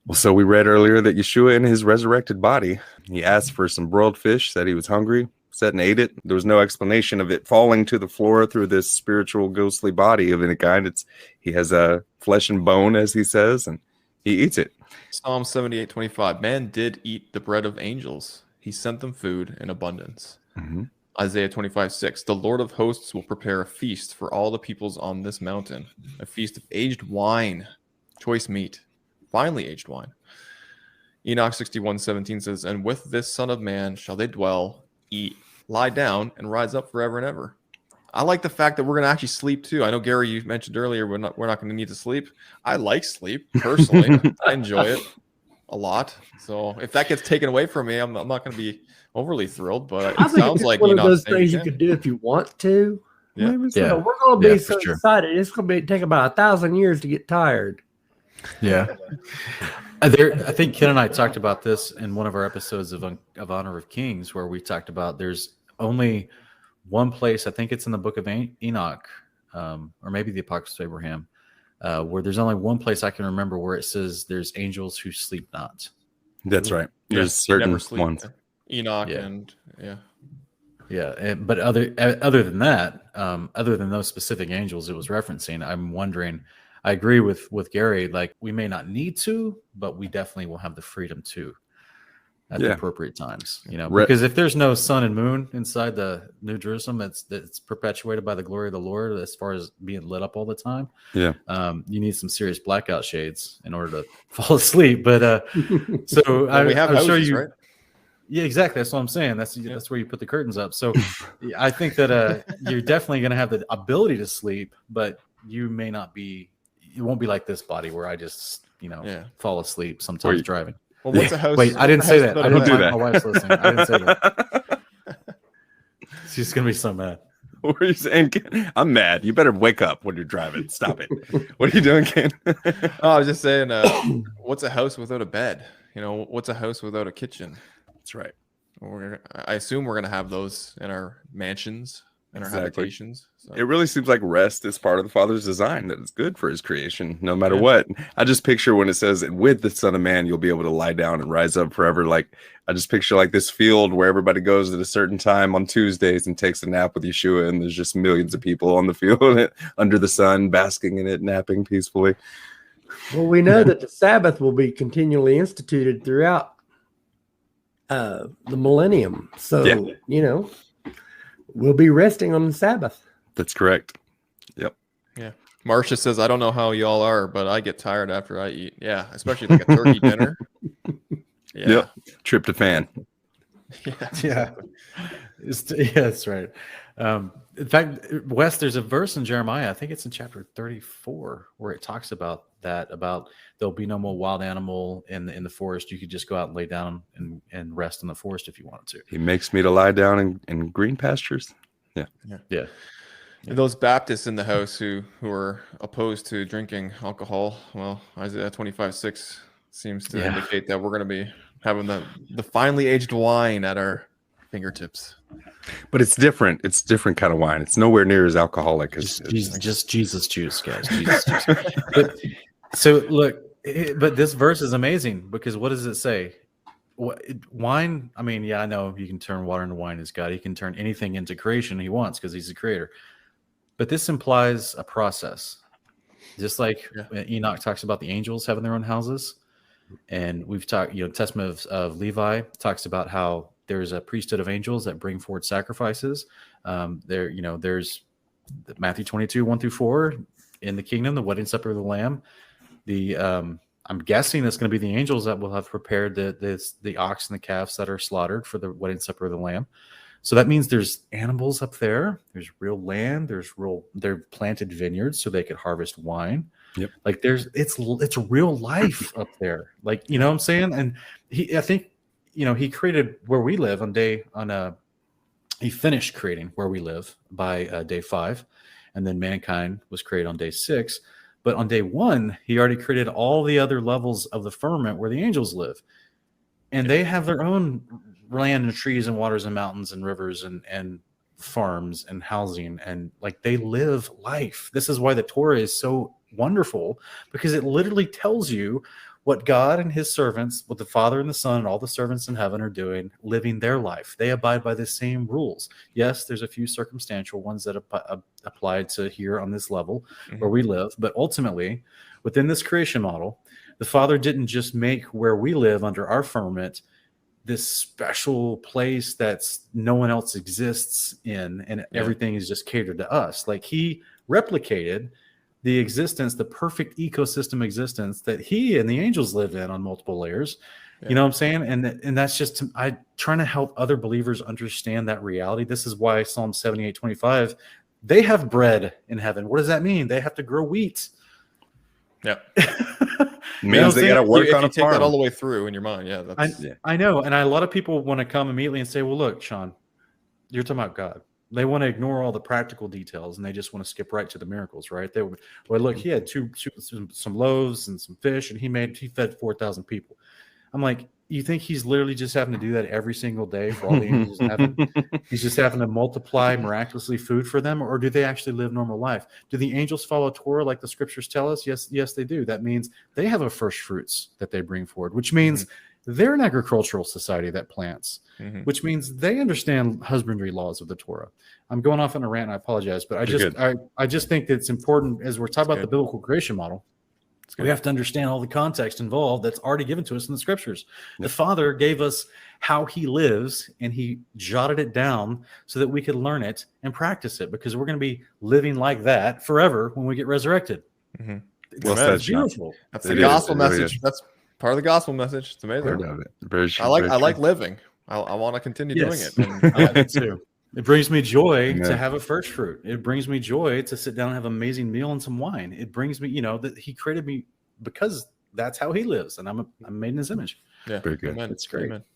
Well, so we read earlier that Yeshua in his resurrected body, he asked for some broiled fish, said he was hungry, sat and ate it. There was no explanation of it falling to the floor through this spiritual ghostly body of any kind. He has a flesh and bone, as he says, and he eats it. Psalm 78:25. Man did eat the bread of angels. He sent them food in abundance. Mm-hmm. Isaiah 25:6. The Lord of hosts will prepare a feast for all the peoples on this mountain, a feast of aged wine, choice meat, finely aged wine. Enoch 61:17 says, and with this son of man shall they dwell, eat, lie down, and rise up forever and ever. I like the fact that we're going to actually sleep too. I know, Gary, you mentioned earlier we're not going to need to sleep. I like sleep personally. I enjoy it a lot. So if that gets taken away from me, I'm not going to be overly thrilled. But it sounds like one of those things you could do if you want to. Yeah, so we're going to be so excited. It's going to take about 1,000 years to get tired. Yeah. I think Ken and I talked about this in one of our episodes of Honor of Kings, where we talked about there's only one place, I think it's in the book of Enoch, or maybe the Apocalypse of Abraham, where there's only one place I can remember where it says there's angels who sleep not. That's right. There's certain ones. Enoch and but other than that, other than those specific angels it was referencing, I'm wondering. I agree with Gary. Like, we may not need to, but we definitely will have the freedom to at the appropriate times. Because if there's no sun and moon inside the New Jerusalem, it's perpetuated by the glory of the Lord as far as being lit up all the time. Yeah, you need some serious blackout shades in order to fall asleep. But so we have houses, show you. Right? Yeah, exactly. That's what I'm saying. That's where you put the curtains up. So I think that you're definitely going to have the ability to sleep, but you may not be. It won't be like this body where I just, fall asleep sometimes driving. Well, what's a house? Wait, I didn't say that. I don't do that. My wife's listening. I didn't say that. She's going to be so mad. What are you saying, Ken? I'm mad. You better wake up when you're driving. Stop it. What are you doing, Ken? I was just saying, what's a house without a bed? What's a house without a kitchen? That's right. I assume we're going to have those in our mansions. And our habitations. So. It really seems like rest is part of the Father's design, that it's good for his creation, no matter what. I just picture when it says, with the Son of Man, you'll be able to lie down and rise up forever. Like, I just picture like this field where everybody goes at a certain time on Tuesdays and takes a nap with Yeshua, and there's just millions of people on the field under the sun, basking in it, napping peacefully. Well, we know that the Sabbath will be continually instituted throughout the millennium. So, we'll be resting on the Sabbath. That's correct. Yep. Yeah. Marcia says, I don't know how y'all are, but I get tired after I eat. Yeah. Especially like a turkey dinner. Yeah. Yep. Tryptophan. Yeah. That's right. In fact, Wes, there's a verse in Jeremiah, I think it's in chapter 34, where it talks about there'll be no more wild animal in the forest. You could just go out and lay down and rest in the forest if you wanted to. He makes me to lie down in green pastures. Yeah. And those Baptists in the house who are opposed to drinking alcohol, well, Isaiah 25:6 seems to indicate that we're going to be having the finely aged wine at our fingertips. But it's different. It's a different kind of wine. It's nowhere near as alcoholic as just Jesus juice, guys. Jesus juice. So look, but this verse is amazing because what does it say? Wine, I mean, I know you can turn water into wine as God. He can turn anything into creation he wants because he's the creator. But this implies a process. Just like Enoch talks about the angels having their own houses. And we've talked, Testament of Levi talks about how there's a priesthood of angels that bring forward sacrifices. There's Matthew 22, 1-4 in the kingdom, the wedding supper of the Lamb. I'm guessing it's going to be the angels that will have prepared the ox and the calves that are slaughtered for the wedding supper of the Lamb. So that means there's animals up there. There's real land. They're planted vineyards so they could harvest wine. Yep. Like it's real life up there. Like, you know what I'm saying? And I think he created where we live he finished creating where we live by day 5. And then mankind was created on day 6. But on day 1, he already created all the other levels of the firmament where the angels live. And they have their own land and trees and waters and mountains and rivers and farms and housing. And like they live life. This is why the Torah is so wonderful, because it literally tells you what God and his servants, what the Father and the Son and all the servants in heaven are doing, living their life. They abide by the same rules. Yes, there's a few circumstantial ones that apply to here on this level where we live, but ultimately, within this creation model, the Father didn't just make where we live under our firmament this special place that's no one else exists in, and everything is just catered to us. Like he replicated the existence, the perfect ecosystem existence that he and the angels live in on multiple layers. You know what I'm saying? And that's just, I trying to help other believers understand that reality. This is why Psalm 78:25, they have bread in heaven. What does that mean? They have to grow wheat. Yeah. Means they got to work on a take farm. that all the way through in your mind. Yeah. I know. And a lot of people want to come immediately and say, well, look, Sean, you're talking about God. They want to ignore all the practical details and they just want to skip right to the miracles, right? They would, well, look, he had some loaves and some fish, and he fed 4,000 people. I'm like, you think he's literally just having to do that every single day for all the angels in heaven? He's just having to multiply miraculously food for them, or do they actually live normal life? Do the angels follow Torah like the scriptures tell us? Yes, they do. That means they have a first fruits that they bring forward, which means they're an agricultural society that plants, which means they understand husbandry laws of the Torah. I'm going off on a rant, and I apologize, but I just think that it's important as we're talking about the biblical creation model. We have to understand all the context involved that's already given to us in the scriptures. The Father gave us how he lives, and he jotted it down so that we could learn it and practice it, because we're going to be living like that forever when we get resurrected. Well said, beautiful. That's the gospel message. That's part of the gospel message. It's amazing. I like living. I want to continue doing it. And I like too. It brings me joy to have a first fruit. It brings me joy to sit down and have an amazing meal and some wine. It brings me, that he created me because that's how he lives, and I'm made in his image. Yeah, very good. Amen. It's great. Amen.